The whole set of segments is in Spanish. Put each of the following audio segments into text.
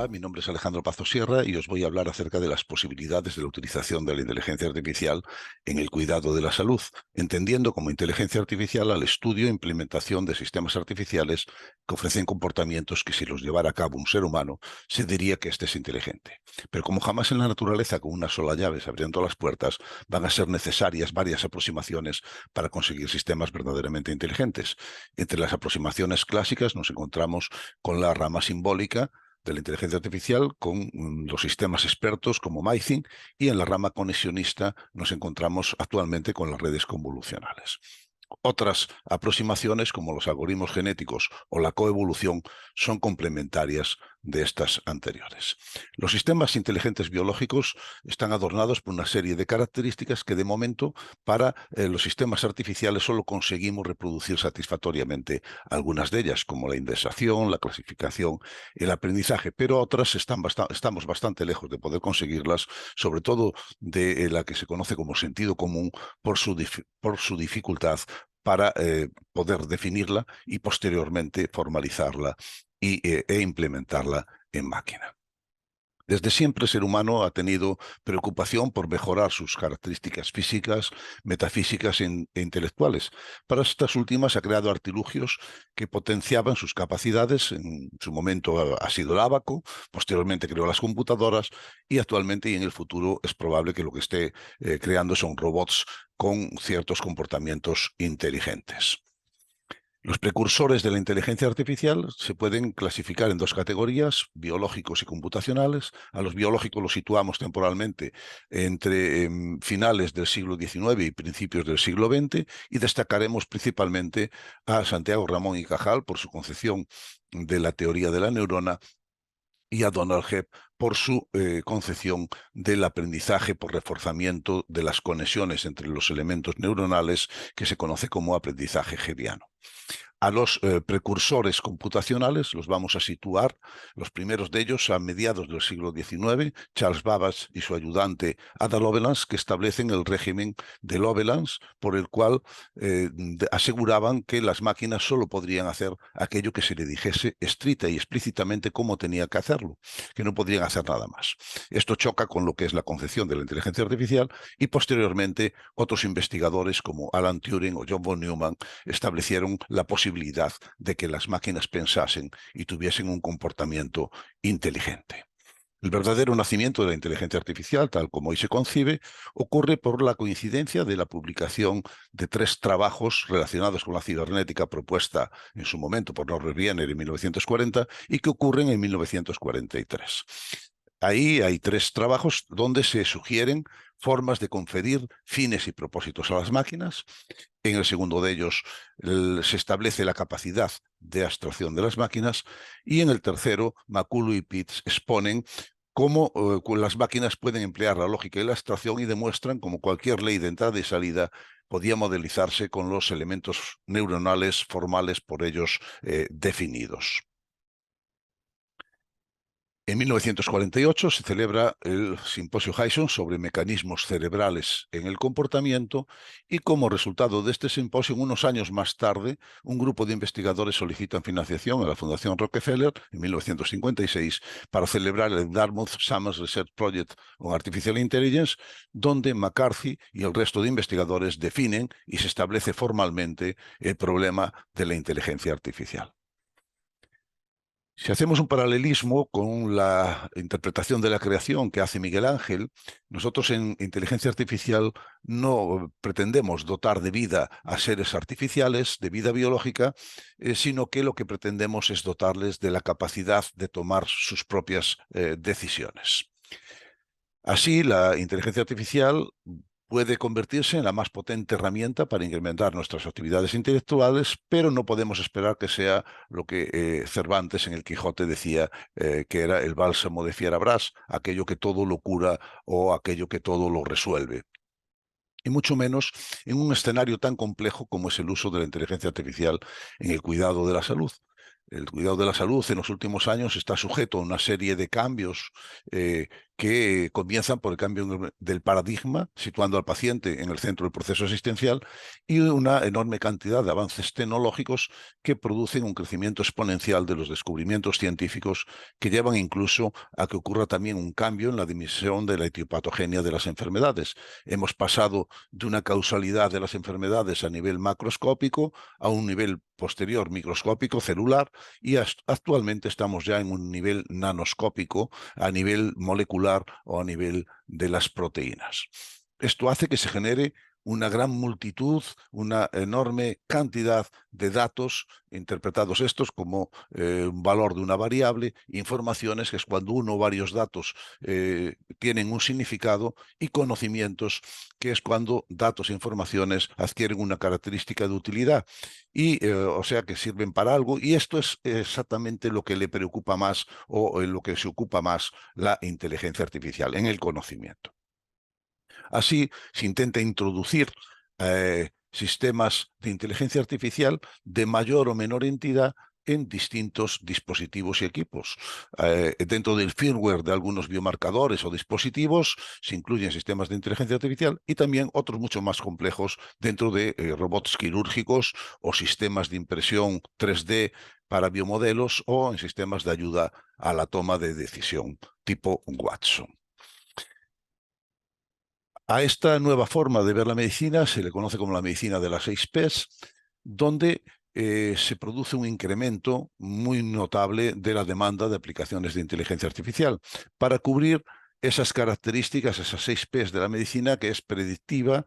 Hola, mi nombre es Alejandro Pazo Sierra y os voy a hablar acerca de las posibilidades de la utilización de la inteligencia artificial en el cuidado de la salud, entendiendo como inteligencia artificial al estudio e implementación de sistemas artificiales que ofrecen comportamientos que, si los llevara a cabo un ser humano, se diría que éste es inteligente. Pero como jamás en la naturaleza con una sola llave se abren todas las puertas, van a ser necesarias varias aproximaciones para conseguir sistemas verdaderamente inteligentes. Entre las aproximaciones clásicas nos encontramos con la rama simbólica de la inteligencia artificial, con los sistemas expertos como MyThing, y en la rama conexionista nos encontramos actualmente con las redes convolucionales. Otras aproximaciones, como los algoritmos genéticos o la coevolución, son complementarias de estas anteriores. Los sistemas inteligentes biológicos están adornados por una serie de características que, de momento, para los sistemas artificiales solo conseguimos reproducir satisfactoriamente algunas de ellas, como la indexación, la clasificación, el aprendizaje, pero otras estamos bastante lejos de poder conseguirlas, sobre todo de la que se conoce como sentido común, por su dificultad para poder definirla y posteriormente formalizarla e implementarla en máquina. Desde siempre el ser humano ha tenido preocupación por mejorar sus características físicas, metafísicas e intelectuales. Para estas últimas ha creado artilugios que potenciaban sus capacidades. En su momento ha sido el ábaco, posteriormente creó las computadoras y actualmente y en el futuro es probable que lo que esté creando son robots con ciertos comportamientos inteligentes. Los precursores de la inteligencia artificial se pueden clasificar en dos categorías, biológicos y computacionales. A los biológicos los situamos temporalmente entre finales del siglo XIX y principios del siglo XX, y destacaremos principalmente a Santiago Ramón y Cajal por su concepción de la teoría de la neurona y a Donald Hebb por su concepción del aprendizaje por reforzamiento de las conexiones entre los elementos neuronales, que se conoce como aprendizaje hebbiano. A los precursores computacionales los vamos a situar, los primeros de ellos a mediados del siglo XIX, Charles Babbage y su ayudante Ada Lovelace, que establecen el régimen de Lovelace, por el cual aseguraban que las máquinas solo podrían hacer aquello que se le dijese estricta y explícitamente cómo tenía que hacerlo, que no podrían hacer nada más. Esto choca con lo que es la concepción de la inteligencia artificial, y posteriormente otros investigadores como Alan Turing o John von Neumann establecieron la posibilidad de que las máquinas pensasen y tuviesen un comportamiento inteligente. El verdadero nacimiento de la inteligencia artificial, tal como hoy se concibe, ocurre por la coincidencia de la publicación de 3 trabajos relacionados con la cibernética propuesta en su momento por Norbert Wiener en 1940 y que ocurren en 1943. Ahí hay 3 trabajos donde se sugieren formas de conferir fines y propósitos a las máquinas. En el segundo de ellos se establece la capacidad de abstracción de las máquinas, y en el tercero, McCullough y Pitts exponen cómo las máquinas pueden emplear la lógica y la abstracción, y demuestran cómo cualquier ley de entrada y salida podía modelizarse con los elementos neuronales formales por ellos definidos. En 1948 se celebra el Simposio Hyson sobre mecanismos cerebrales en el comportamiento, y como resultado de este simposio, unos años más tarde, un grupo de investigadores solicitan financiación a la Fundación Rockefeller en 1956 para celebrar el Dartmouth Summers Research Project on Artificial Intelligence, donde McCarthy y el resto de investigadores definen y se establece formalmente el problema de la inteligencia artificial. Si hacemos un paralelismo con la interpretación de la creación que hace Miguel Ángel, nosotros en inteligencia artificial no pretendemos dotar de vida a seres artificiales, de vida biológica, sino que lo que pretendemos es dotarles de la capacidad de tomar sus propias decisiones. Así, la inteligencia artificial puede convertirse en la más potente herramienta para incrementar nuestras actividades intelectuales, pero no podemos esperar que sea lo que Cervantes en el Quijote decía que era el bálsamo de Fierabrás, aquello que todo lo cura o aquello que todo lo resuelve. Y mucho menos en un escenario tan complejo como es el uso de la inteligencia artificial en el cuidado de la salud. El cuidado de la salud en los últimos años está sujeto a una serie de cambios que comienzan por el cambio del paradigma, situando al paciente en el centro del proceso asistencial, y una enorme cantidad de avances tecnológicos que producen un crecimiento exponencial de los descubrimientos científicos que llevan incluso a que ocurra también un cambio en la dimensión de la etiopatogenia de las enfermedades. Hemos pasado de una causalidad de las enfermedades a nivel macroscópico a un nivel posterior microscópico, celular, y actualmente estamos ya en un nivel nanoscópico, a nivel molecular o a nivel de las proteínas. Esto hace que se genere una gran multitud, una enorme cantidad de datos, interpretados estos como un valor de una variable, informaciones, que es cuando uno o varios datos tienen un significado, y conocimientos, que es cuando datos e informaciones adquieren una característica de utilidad, y o sea que sirven para algo, y esto es exactamente lo que le preocupa más o en lo que se ocupa más la inteligencia artificial, en el conocimiento. Así, se intenta introducir sistemas de inteligencia artificial de mayor o menor entidad en distintos dispositivos y equipos. Dentro del firmware de algunos biomarcadores o dispositivos se incluyen sistemas de inteligencia artificial, y también otros mucho más complejos dentro de robots quirúrgicos o sistemas de impresión 3D para biomodelos, o en sistemas de ayuda a la toma de decisión tipo Watson. A esta nueva forma de ver la medicina se le conoce como la medicina de las 6 Ps, donde se produce un incremento muy notable de la demanda de aplicaciones de inteligencia artificial para cubrir esas características, esas 6 Ps de la medicina, que es predictiva,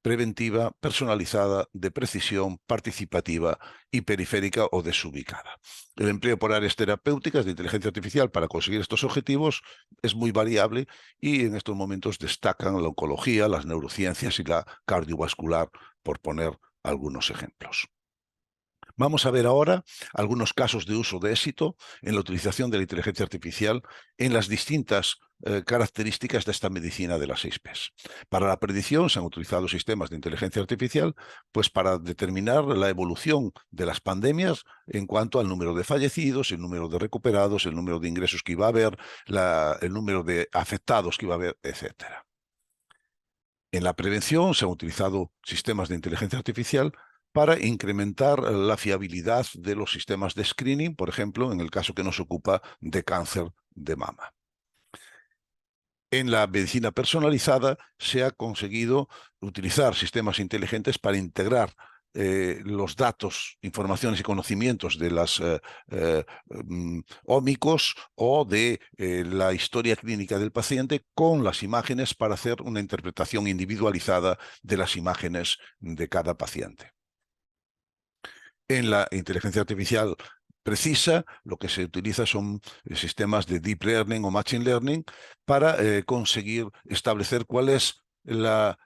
preventiva, personalizada, de precisión, participativa y periférica o desubicada. El empleo por áreas terapéuticas de inteligencia artificial para conseguir estos objetivos es muy variable, y en estos momentos destacan la oncología, las neurociencias y la cardiovascular, por poner algunos ejemplos. Vamos a ver ahora algunos casos de uso de éxito en la utilización de la inteligencia artificial en las distintas características de esta medicina de las 6 Ps. Para la predicción se han utilizado sistemas de inteligencia artificial, pues para determinar la evolución de las pandemias en cuanto al número de fallecidos, el número de recuperados, el número de ingresos que iba a haber, el número de afectados que iba a haber, etcétera. En la prevención se han utilizado sistemas de inteligencia artificial para incrementar la fiabilidad de los sistemas de screening, por ejemplo, en el caso que nos ocupa de cáncer de mama. En la medicina personalizada se ha conseguido utilizar sistemas inteligentes para integrar los datos, informaciones y conocimientos de las ómicos o de la historia clínica del paciente con las imágenes, para hacer una interpretación individualizada de las imágenes de cada paciente. En la inteligencia artificial precisa, lo que se utiliza son sistemas de deep learning o machine learning para conseguir establecer cuál es la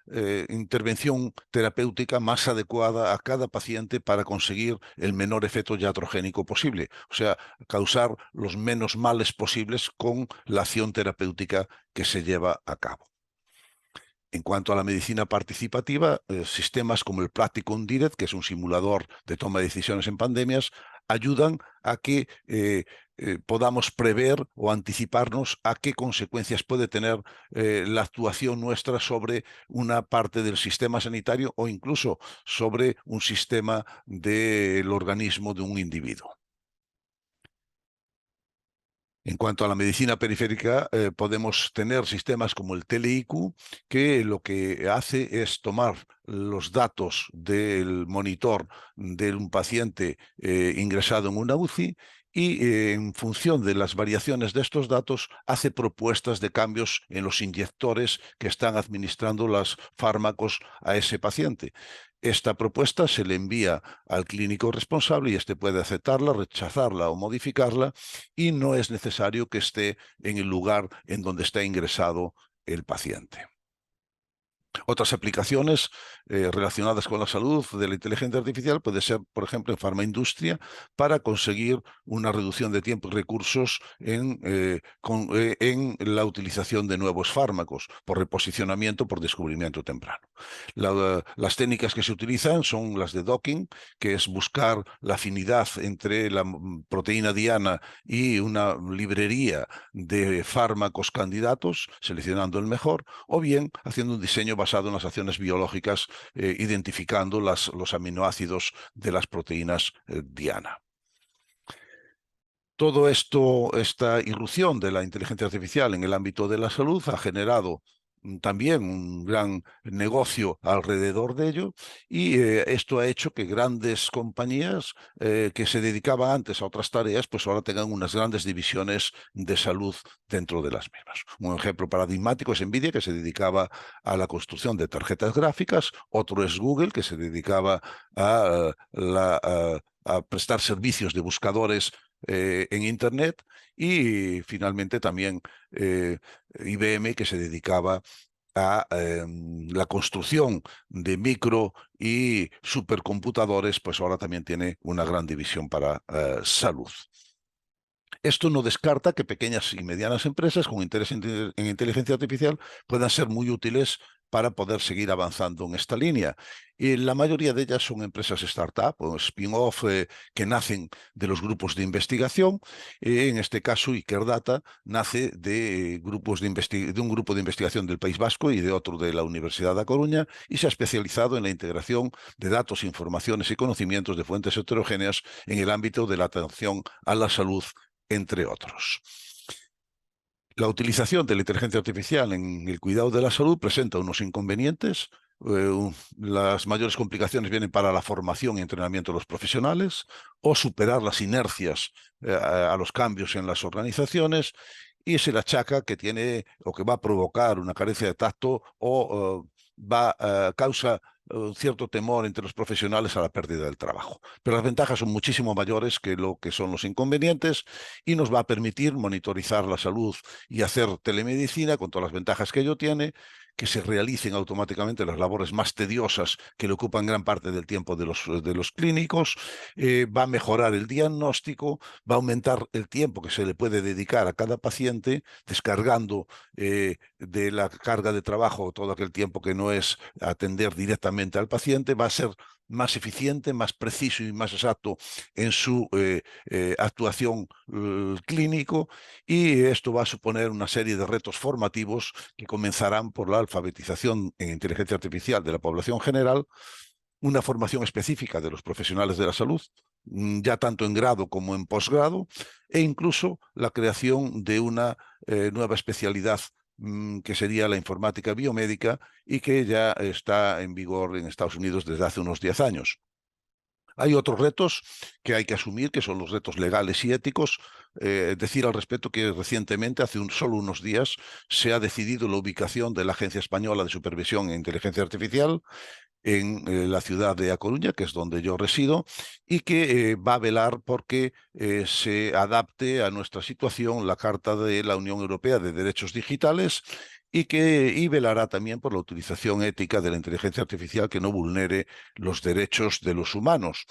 intervención terapéutica más adecuada a cada paciente para conseguir el menor efecto iatrogénico posible, o sea, causar los menos males posibles con la acción terapéutica que se lleva a cabo. En cuanto a la medicina participativa, sistemas como el Practicum Direct, que es un simulador de toma de decisiones en pandemias, ayudan a que podamos prever o anticiparnos a qué consecuencias puede tener la actuación nuestra sobre una parte del sistema sanitario, o incluso sobre un sistema del organismo de un individuo. En cuanto a la medicina periférica, podemos tener sistemas como el TeleIQ, que lo que hace es tomar los datos del monitor de un paciente ingresado en una UCI, y en función de las variaciones de estos datos hace propuestas de cambios en los inyectores que están administrando los fármacos a ese paciente. Esta propuesta se le envía al clínico responsable, y éste puede aceptarla, rechazarla o modificarla, y no es necesario que esté en el lugar en donde está ingresado el paciente. Otras aplicaciones relacionadas con la salud de la inteligencia artificial puede ser, por ejemplo, en farmaindustria, para conseguir una reducción de tiempo y recursos en la utilización de nuevos fármacos, por reposicionamiento, por descubrimiento temprano. Las técnicas que se utilizan son las de docking, que es buscar la afinidad entre la proteína diana y una librería de fármacos candidatos, seleccionando el mejor, o bien haciendo un diseño basado en las acciones biológicas, identificando los aminoácidos de las proteínas diana. Todo esto, esta irrupción de la inteligencia artificial en el ámbito de la salud ha generado también un gran negocio alrededor de ello, y esto ha hecho que grandes compañías que se dedicaban antes a otras tareas, pues ahora tengan unas grandes divisiones de salud dentro de las mismas. Un ejemplo paradigmático es Nvidia, que se dedicaba a la construcción de tarjetas gráficas; otro es Google, que se dedicaba a prestar servicios de buscadores en Internet; y finalmente también IBM, que se dedicaba a la construcción de micro y supercomputadores, pues ahora también tiene una gran división para salud. Esto no descarta que pequeñas y medianas empresas con interés en inteligencia artificial puedan ser muy útiles para poder seguir avanzando en esta línea. Y la mayoría de ellas son empresas startup o spin-off que nacen de los grupos de investigación. En este caso, Ikerdata nace de un grupo de investigación del País Vasco y de otro de la Universidad de A Coruña, y se ha especializado en la integración de datos, informaciones y conocimientos de fuentes heterogéneas en el ámbito de la atención a la salud, entre otros. La utilización de la inteligencia artificial en el cuidado de la salud presenta unos inconvenientes. Las mayores complicaciones vienen para la formación y entrenamiento de los profesionales, o superar las inercias a los cambios en las organizaciones, y se le achaca que tiene o que va a provocar una carencia de tacto, o causa un cierto temor entre los profesionales a la pérdida del trabajo. Pero las ventajas son muchísimo mayores que lo que son los inconvenientes, y nos va a permitir monitorizar la salud y hacer telemedicina con todas las ventajas que ello tiene, que se realicen automáticamente las labores más tediosas que le ocupan gran parte del tiempo de los clínicos, va a mejorar el diagnóstico, va a aumentar el tiempo que se le puede dedicar a cada paciente, descargando de la carga de trabajo todo aquel tiempo que no es atender directamente al paciente. Va a ser más eficiente, más preciso y más exacto en su actuación clínico, y esto va a suponer una serie de retos formativos que comenzarán por la alfabetización en inteligencia artificial de la población general, una formación específica de los profesionales de la salud, ya tanto en grado como en posgrado, e incluso la creación de una nueva especialidad que sería la informática biomédica, y que ya está en vigor en Estados Unidos desde hace unos 10 años. Hay otros retos que hay que asumir, que son los retos legales y éticos. Decir al respecto que recientemente, hace solo unos días, se ha decidido la ubicación de la Agencia Española de Supervisión e Inteligencia Artificial en la ciudad de A Coruña, que es donde yo resido, y que va a velar porque se adapte a nuestra situación la Carta de la Unión Europea de Derechos Digitales, y velará también por la utilización ética de la inteligencia artificial que no vulnere los derechos de los humanos.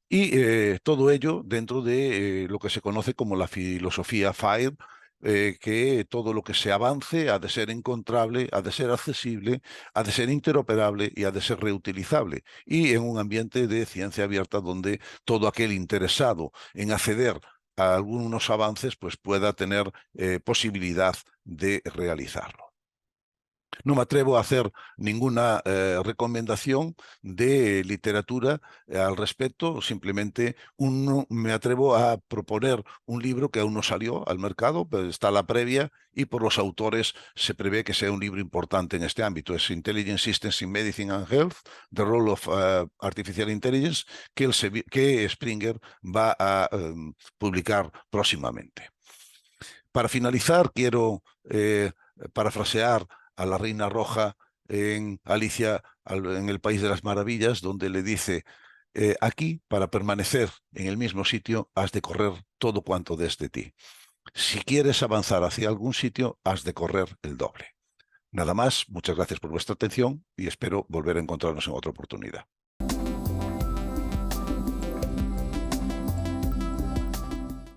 Y todo ello dentro de lo que se conoce como la filosofía FAIR, que todo lo que se avance ha de ser encontrable, ha de ser accesible, ha de ser interoperable y ha de ser reutilizable, y en un ambiente de ciencia abierta donde todo aquel interesado en acceder a algunos avances pues pueda tener posibilidad de realizarlo. No me atrevo a hacer ninguna recomendación de literatura al respecto, simplemente me atrevo a proponer un libro que aún no salió al mercado, pero está a la previa, y por los autores se prevé que sea un libro importante en este ámbito. Es Intelligent Systems in Medicine and Health, The Role of Artificial Intelligence, que Springer va a publicar próximamente. Para finalizar, quiero parafrasear a la Reina Roja en Alicia en el País de las Maravillas, donde le dice: aquí, para permanecer en el mismo sitio, has de correr todo cuanto des de ti. Si quieres avanzar hacia algún sitio, has de correr el doble. Nada más, muchas gracias por vuestra atención y espero volver a encontrarnos en otra oportunidad.